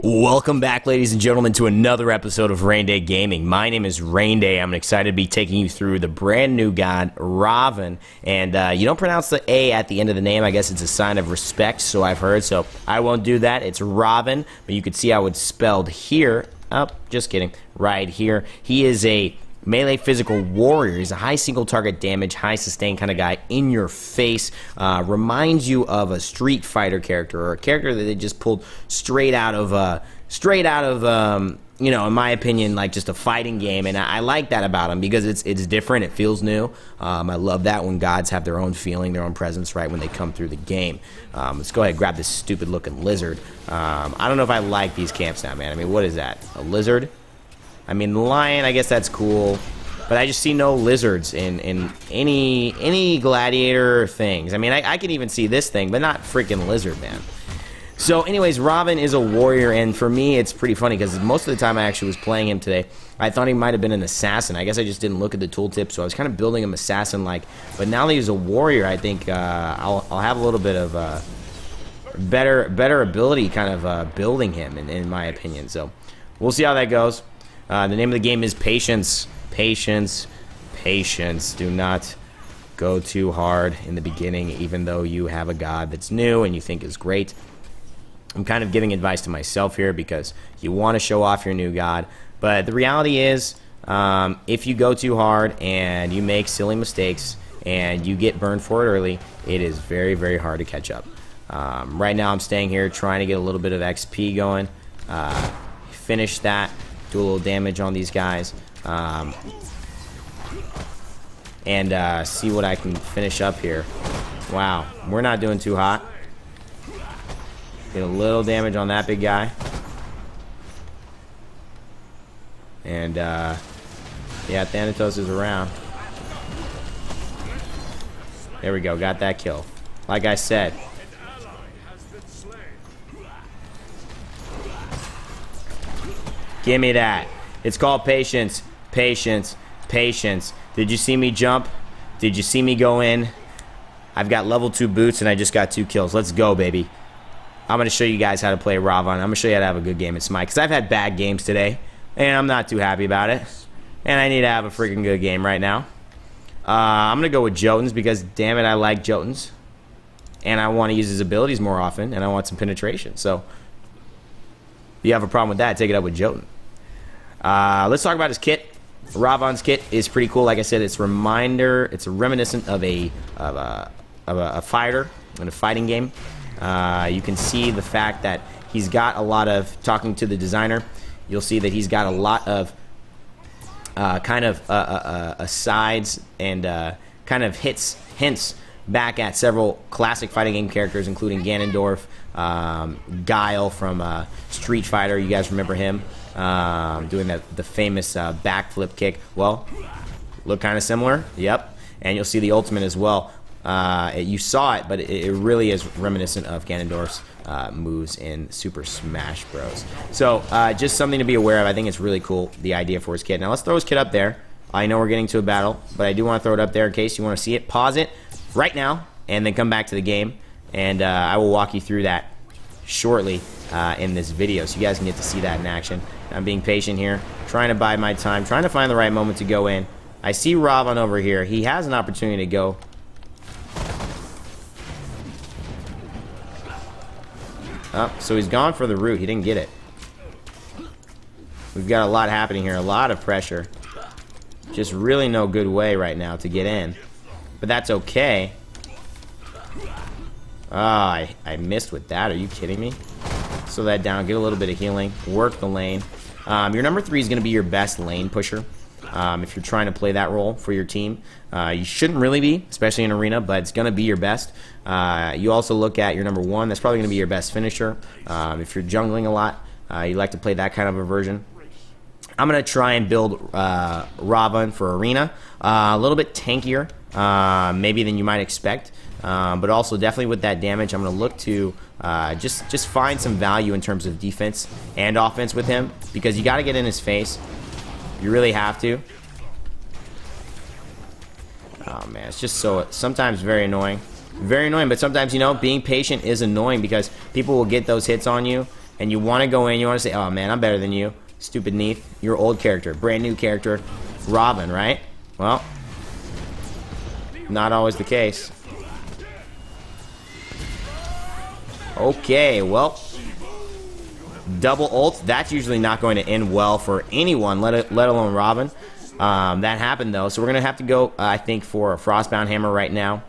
Welcome back, ladies and gentlemen, to another episode of Raynday Gaming. My name is Raynday. I'm excited to be taking you through the brand new god, Ravana. And you don't pronounce the A at the end of the name. I guess it's a sign of respect, so I've heard. So I won't do that. It's Ravana, but you can see how it's spelled here. Oh, just kidding. Right here. He is a melee physical warrior. He's a high single target damage, high sustain kind of guy in your face. Reminds you of a Street Fighter character, or a character that they just pulled straight out of you know, in my opinion, like just a fighting game. And I like that about him because it's different. It feels new. I love that when gods have their own feeling, their own presence, right, when they come through the game. Let's go ahead and grab this stupid looking lizard. I don't know if I like these camps now, man. I mean, what is that? A lizard? I mean, the lion, I guess that's cool, but I just see no lizards in any gladiator things. I mean, I can even see this thing, but not freaking lizard, man. So anyways, Ravana is a warrior, and for me, it's pretty funny because most of the time I actually was playing him today, I thought he might have been an assassin. I guess I just didn't look at the tooltip, so I was kind of building him assassin-like. But now that he's a warrior, I think I'll have a little bit of better ability kind of building him, in my opinion. So we'll see how that goes. The name of the game is Patience. Patience. Patience. Do not go too hard in the beginning, even though you have a god that's new and you think is great. I'm kind of giving advice to myself here because you want to show off your new god. But the reality is, if you go too hard and you make silly mistakes and you get burned for it early, it is very, very hard to catch up. Right now I'm staying here trying to get a little bit of XP going. Finish that. Do a little damage on these guys, and see what I can finish up here. Wow, we're not doing too hot. Get a little damage on that big guy, and yeah, Thanatos is around. There we go, got that kill. Like I said, give me that. It's called patience. Patience. Patience. Did you see me jump? Did you see me go in? I've got level 2 boots and I just got 2 kills. Let's go, baby. I'm going to show you guys how to play Ravana. I'm going to show you how to have a good game at Smite. Because I've had bad games today. And I'm not too happy about it. And I need to have a freaking good game right now. I'm going to go with Jotunn's because, damn it, I like Jotunn's. And I want to use his abilities more often. And I want some penetration. So, if you have a problem with that, take it up with Jotunn. Let's talk about his kit. Ravana's kit is pretty cool. Like I said, it's reminiscent of a fighter in a fighting game. You can see the fact that he's got a lot of, talking to the designer, you'll see that he's got a lot of asides and kind of hints back at several classic fighting game characters, including Ganondorf, Guile from Street Fighter. You guys remember him doing the famous backflip kick? Well, look kind of similar. Yep. And you'll see the ultimate as well. You saw it, but it really is reminiscent of Ganondorf's moves in Super Smash Bros. So just something to be aware of. I think it's really cool, the idea for his kit. Now let's throw his kit up there. I know we're getting to a battle, but I do want to throw it up there in case you want to see it. Pause it right now and then come back to the game, and I will walk you through that shortly in this video so you guys can get to see that in action. I'm being patient here, trying to bide my time, trying to find the right moment to go in. I see Ravana over here. He has an opportunity to go. Oh, so he's gone for the root. He didn't get it. We've got a lot happening here, a lot of pressure. Just really no good way right now to get in. But that's okay. Ah, I missed with that. Are you kidding me? Slow that down. Get a little bit of healing. Work the lane. Your number 3 is going to be your best lane pusher. If you're trying to play that role for your team. You shouldn't really be, especially in arena, but it's going to be your best. You also look at your number 1. That's probably going to be your best finisher. If you're jungling a lot, you like to play that kind of a version. I'm going to try and build Ravana for arena. A little bit tankier, maybe than you might expect. But also definitely with that damage, I'm going to look to just find some value in terms of defense and offense with him. Because you got to get in his face. You really have to. Oh man, it's just so sometimes very annoying. Very annoying, but sometimes, you know, being patient is annoying because people will get those hits on you and you want to go in, you want to say, oh man, I'm better than you. Stupid Neith. You're old character. Brand new character. Robin, right? Well, not always the case. Okay, well, double ult. That's usually not going to end well for anyone, let alone Robin. That happened though, so we're gonna have to go, I think, for a Frostbound hammer right now.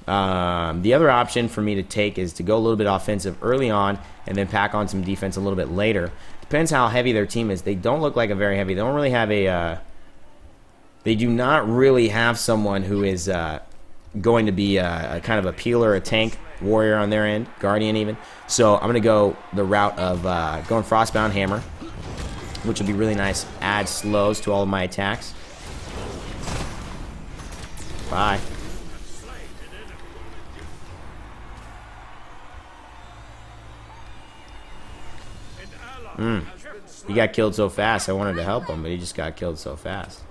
The other option for me to take is to go a little bit offensive early on and then pack on some defense a little bit later. Depends how heavy their team is. They don't look like a very heavy. They don't really have a. They do not really have someone who is going to be a kind of a peeler, a tank warrior on their end, guardian even. So I'm gonna go the route of going Frostbound hammer, which will be really nice. Add slows to all of my attacks. Bye. He got killed so fast. I wanted to help him, but he just got killed so fast.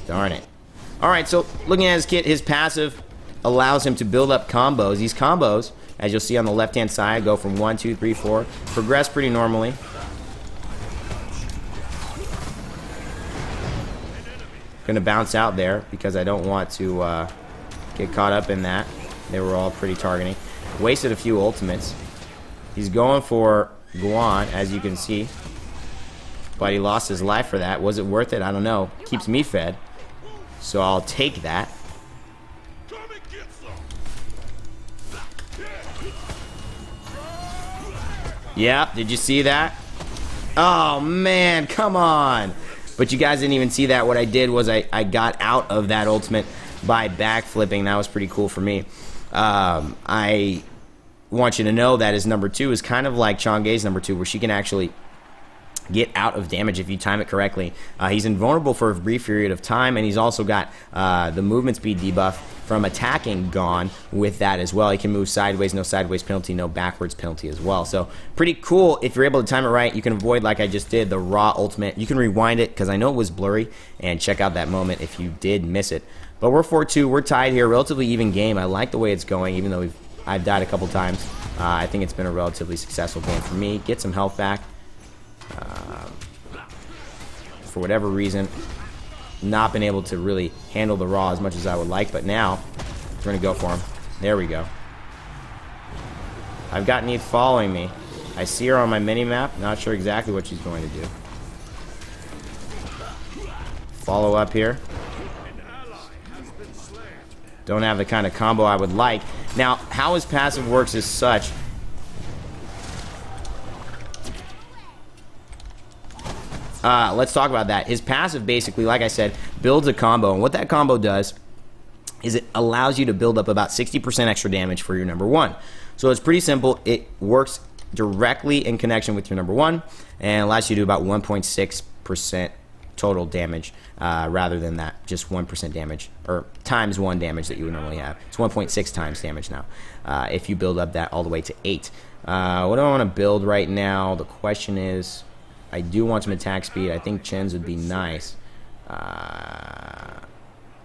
Darn it. Alright, so looking at his kit, his passive allows him to build up combos. These combos, as you'll see on the left-hand side, go from 1, 2, 3, 4. Progress pretty normally. Gonna bounce out there because I don't want to get caught up in that. They were all pretty targeting. Wasted a few ultimates. He's going for Guan, as you can see. But he lost his life for that. Was it worth it? I don't know. Keeps me fed. So I'll take that. Yep, did you see that? Oh man, come on. But you guys didn't even see that. What I did was I got out of that ultimate by backflipping. That was pretty cool for me. I want you to know that his number 2 is kind of like Chang'e's number 2, where she can actually get out of damage if you time it correctly. He's invulnerable for a brief period of time, and he's also got the movement speed debuff from attacking gone with that as well. He can move sideways, no sideways penalty, no backwards penalty as well. So pretty cool. If you're able to time it right, you can avoid, like I just did, the raw ultimate. You can rewind it because I know it was blurry, and check out that moment if you did miss it. But we're 4-2. We're tied here. Relatively even game. I like the way it's going, even though I've died a couple times. I think it's been a relatively successful game for me. Get some health back. For whatever reason, not been able to really handle the raw as much as I would like, but now we're gonna go for him. There we go. I've got Neith following me. I see her on my mini map. Not sure exactly what she's going to do. Follow up here. Don't have the kind of combo I would like. Now, how his passive works is such. Let's talk about that. His passive basically, like I said, builds a combo. And what that combo does is it allows you to build up about 60% extra damage for your number 1. So it's pretty simple. It works directly in connection with your number 1 and allows you to do about 1.6% total damage rather than that just 1% damage or times 1 damage that you would normally have. It's 1.6 times damage now if you build up that all the way to 8. What do I want to build right now? The question is, I do want some attack speed. I think Chen's would be nice.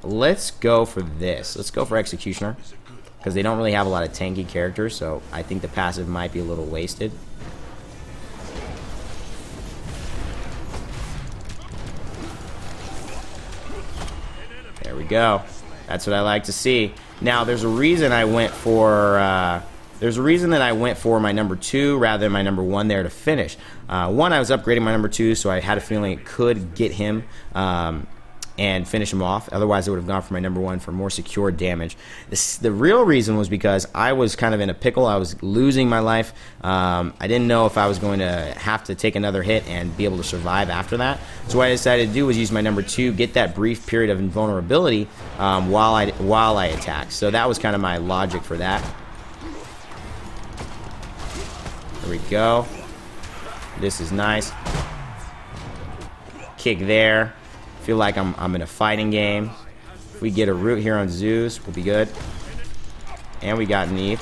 Let's go for this. Let's go for Executioner, because they don't really have a lot of tanky characters, so I think the passive might be a little wasted. There we go. That's what I like to see. Now, there's a reason I went for... There's a reason that I went for my number 2 rather than my number 1 there to finish. One, I was upgrading my number 2, so I had a feeling it could get him and finish him off. Otherwise, I would have gone for my number 1 for more secure damage. The real reason was because I was kind of in a pickle. I was losing my life. I didn't know if I was going to have to take another hit and be able to survive after that. So what I decided to do was use my number 2, get that brief period of invulnerability while I attack. So that was kind of my logic for that. There we go. This is nice. Kick there. Feel like I'm in a fighting game. If we get a root here on Zeus, we'll be good. And we got Neith,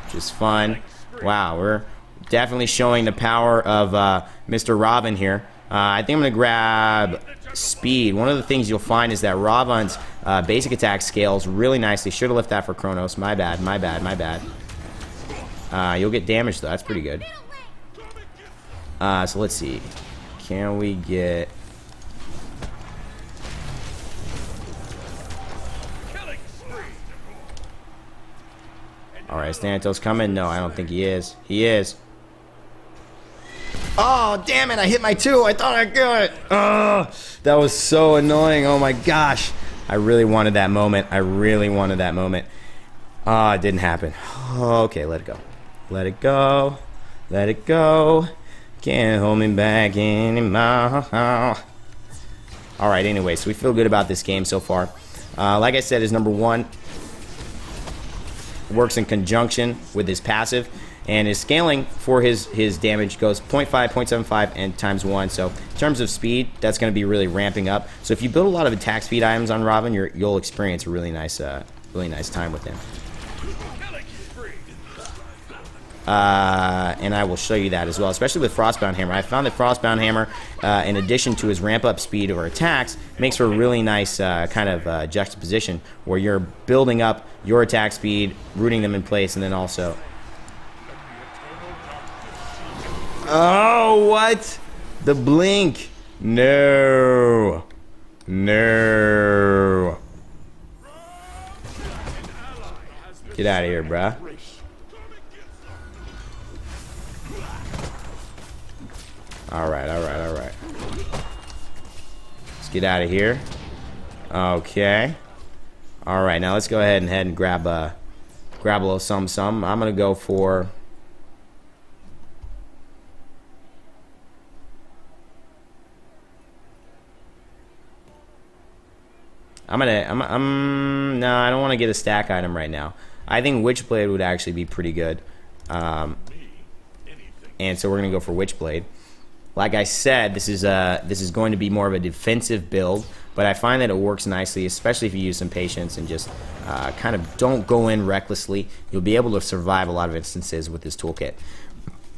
which is fun. Wow, we're definitely showing the power of Mr. Robin here. I think I'm going to grab speed. One of the things you'll find is that Ravan's basic attack scales really nicely. Should have left that for Chronos. My bad, my bad, my bad. You'll get damage, though. That's pretty good. So let's see. Can we get... Alright, Thanatos coming? No, I don't think he is. He is. Oh, damn it, I hit my 2. I thought I got it. Oh, that was so annoying. Oh my gosh. I really wanted that moment. I really wanted that moment. Oh, it didn't happen. Okay, let it go. Let it go. Let it go. Can't hold me back anymore. Alright, anyway, so we feel good about this game so far. Like I said, his number 1 works in conjunction with his passive, and his scaling for his damage goes 0.5, 0.75, and times 1. So in terms of speed, that's going to be really ramping up. So if you build a lot of attack speed items on Ravan, you'll experience a really nice time with him. And I will show you that as well, especially with Frostbound Hammer. I found that Frostbound Hammer, in addition to his ramp up speed or attacks, makes for a really nice kind of juxtaposition where you're building up your attack speed, rooting them in place, and then also... Oh, what? The blink. No. No. Get out of here, bruh. Alright, alright, alright. Let's get out of here. Okay. Alright, now let's go ahead and grab a little some. I'm gonna go for... no, I don't want to get a stack item right now. I think Witchblade would actually be pretty good. And so we're gonna go for Witchblade. Like I said, this is going to be more of a defensive build, but I find that it works nicely, especially if you use some patience and just kind of don't go in recklessly. You'll be able to survive a lot of instances with this toolkit.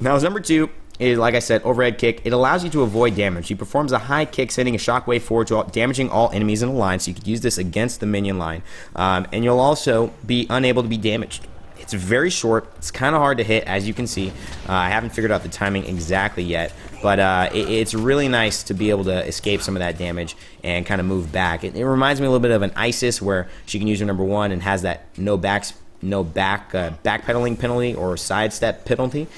Now, his number 2 is, like I said, overhead kick. It allows you to avoid damage. He performs a high kick, sending a shockwave forward, damaging all enemies in the line, so you could use this against the minion line. And you'll also be unable to be damaged. It's very short. It's kind of hard to hit, as you can see. I haven't figured out the timing exactly yet, but it's really nice to be able to escape some of that damage and kind of move back. It reminds me a little bit of an Isis, where she can use her number 1 and has that backpedaling penalty or sidestep penalty,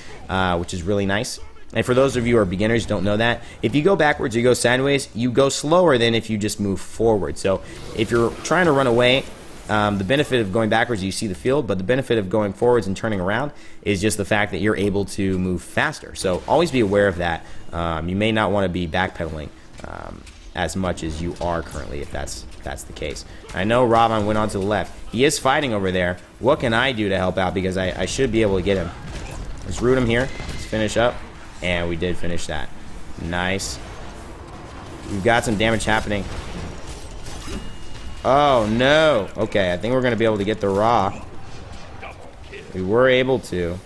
which is really nice. And for those of you who are beginners who don't know that, if you go backwards, you go sideways, you go slower than if you just move forward. So if you're trying to run away, the benefit of going backwards, you see the field, but the benefit of going forwards and turning around is just the fact that you're able to move faster. So always be aware of that. You may not want to be backpedaling as much as you are currently, if that's the case. I know Ravana went on to the left. He is fighting over there. What can I do to help out? Because I should be able to get him. Let's root him here. Let's finish up. And we did finish that. Nice. We've got some damage happening. Oh, no. Okay, I think we're going to be able to get the Ra. We were able to.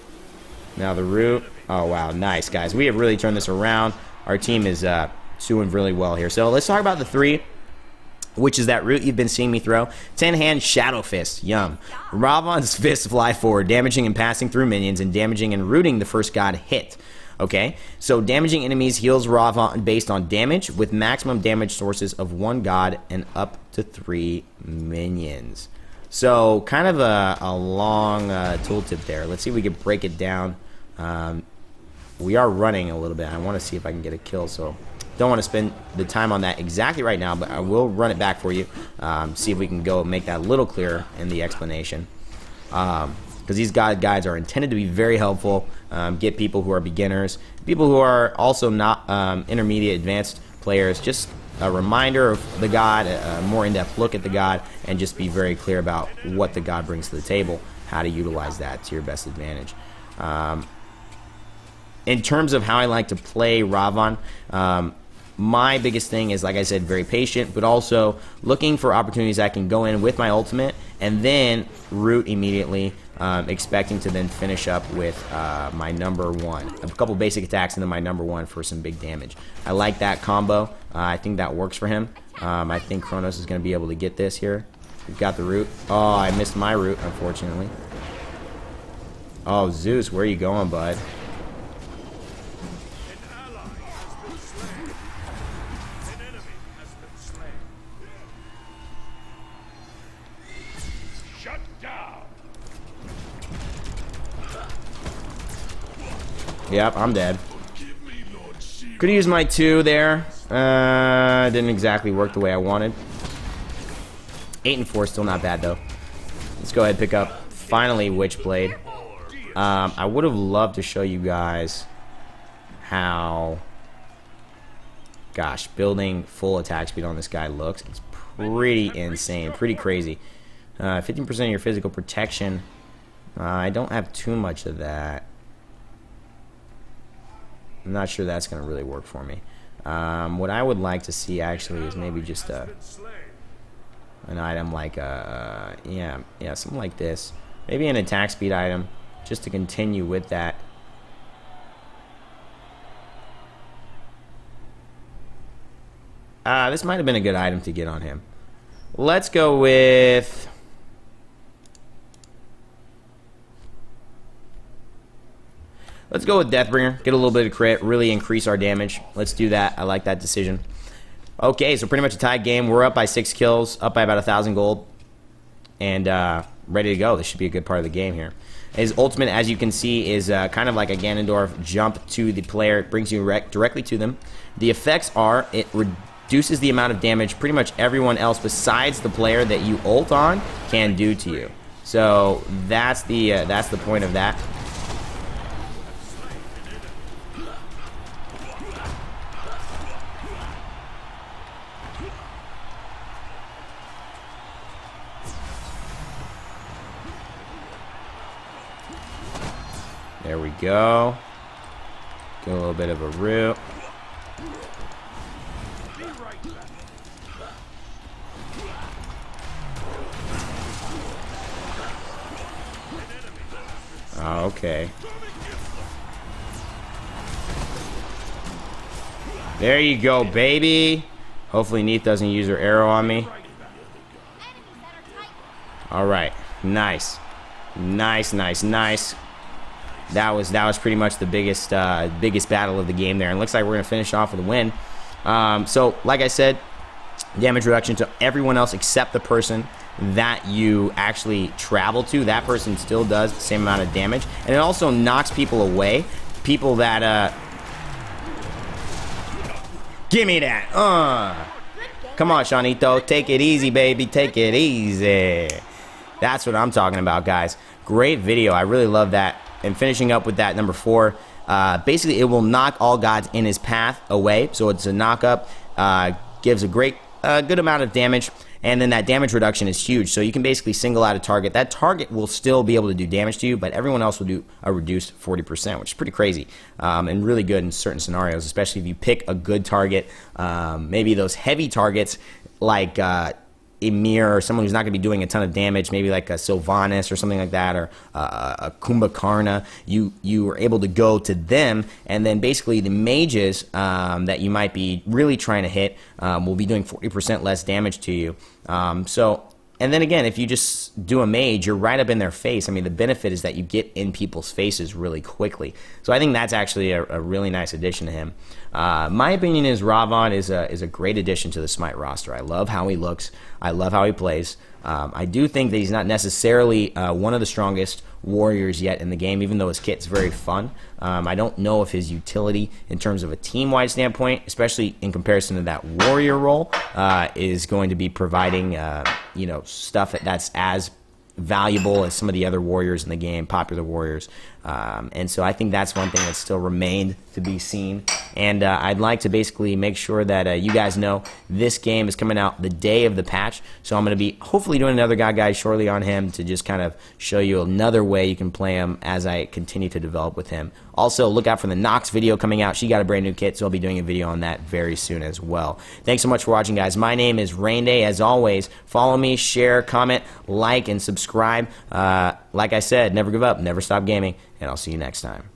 Now the root. Oh, wow. Nice, guys. We have really turned this around. Our team is doing really well here. So let's talk about the 3, which is that root you've been seeing me throw. 10-hand Shadow Fist. Yum. Ravan's fists fly forward, damaging and passing through minions, and damaging and rooting the first god hit. Okay, so damaging enemies heals Ravan based on damage, with maximum damage sources of 1 god and up to 3 minions. So kind of a long tooltip there. Let's see if we can break it down. We are running a little bit. I want to see if I can get a kill, so don't want to spend the time on that exactly right now, but I will run it back for you. See if we can go make that a little clearer in the explanation. Because these guides are intended to be very helpful. Get people who are beginners, people who are also not intermediate advanced players, just a reminder of the god, a more in-depth look at the god, and just be very clear about what the god brings to the table, how to utilize that to your best advantage. In terms of how I like to play Ravan, my biggest thing is, like I said, very patient, but also looking for opportunities I can go in with my ultimate and then root immediately. expecting to then finish up with my number 1. A couple basic attacks and then my number 1 for some big damage. I like that combo. I think that works for him. I think Kronos is going to be able to get this here. We've got the root. Oh, I missed my root, unfortunately. Oh, Zeus, where are you going, bud? Yep, I'm dead. Could use my 2 there. Didn't exactly work the way I wanted. 8 and 4, still not bad though. Let's go ahead and pick up finally Witchblade. I would have loved to show you guys how, gosh, building full attack speed on this guy looks. It's pretty insane, pretty crazy. 15% of your physical protection. I don't have too much of that. I'm not sure that's going to really work for me. What I would like to see actually is maybe just an item like yeah, something like this. Maybe an attack speed item just to continue with that. This might have been a good item to get on him. Let's go with... Let's go with Deathbringer. Get a little bit of crit. Really increase our damage. Let's do that. I like that decision. Okay, so pretty much a tied game. We're up by 6 kills. Up by about 1,000 gold. And ready to go. This should be a good part of the game here. His ultimate, as you can see, is kind of like a Ganondorf jump to the player. It brings you directly to them. The effects are, it reduces the amount of damage pretty much everyone else besides the player that you ult on can do to you. So that's the point of that. There we go. Get a little bit of a root. Okay. There you go, baby. Hopefully Neith doesn't use her arrow on me. Alright. Nice. Nice, nice, nice. That was pretty much the biggest battle of the game there, and looks like we're gonna finish off with a win. So, like I said, damage reduction to everyone else except the person that you actually travel to. That person still does the same amount of damage, and it also knocks people away. People that give me that. Come on, Shawnito, take it easy, baby, take it easy. That's what I'm talking about, guys. Great video. I really love that. And finishing up with that number 4, basically it will knock all gods in his path away. So it's a knock up, gives a good amount of damage, and then that damage reduction is huge. So you can basically single out a target. That target will still be able to do damage to you, but everyone else will do a reduced 40%, which is pretty crazy and really good in certain scenarios, especially if you pick a good target. Maybe those heavy targets like Emir, or someone who's not going to be doing a ton of damage, maybe like a Sylvanas or something like that, or a Kumbhakarna, you are able to go to them, and then basically the mages that you might be really trying to hit will be doing 40% less damage to you. And then again, if you just do a mage, you're right up in their face. I mean, the benefit is that you get in people's faces really quickly. So I think that's actually a really nice addition to him. My opinion is Ravana is a great addition to the Smite roster. I love how he looks. I love how he plays. I do think that he's not necessarily one of the strongest warriors yet in the game, even though his kit's very fun. I don't know if his utility in terms of a team-wide standpoint, especially in comparison to that warrior role, is going to be providing stuff that's as valuable as some of the other warriors in the game, popular warriors. And so I think that's one thing that still remained to be seen. And I'd like to basically make sure that you guys know this game is coming out the day of the patch. So I'm going to be hopefully doing another guide shortly on him to just kind of show you another way you can play him as I continue to develop with him. Also, look out for the Nox video coming out. She got a brand new kit, so I'll be doing a video on that very soon as well. Thanks so much for watching, guys. My name is Raynday. As always, follow me, share, comment, like, and subscribe. Like I said, never give up, never stop gaming, and I'll see you next time.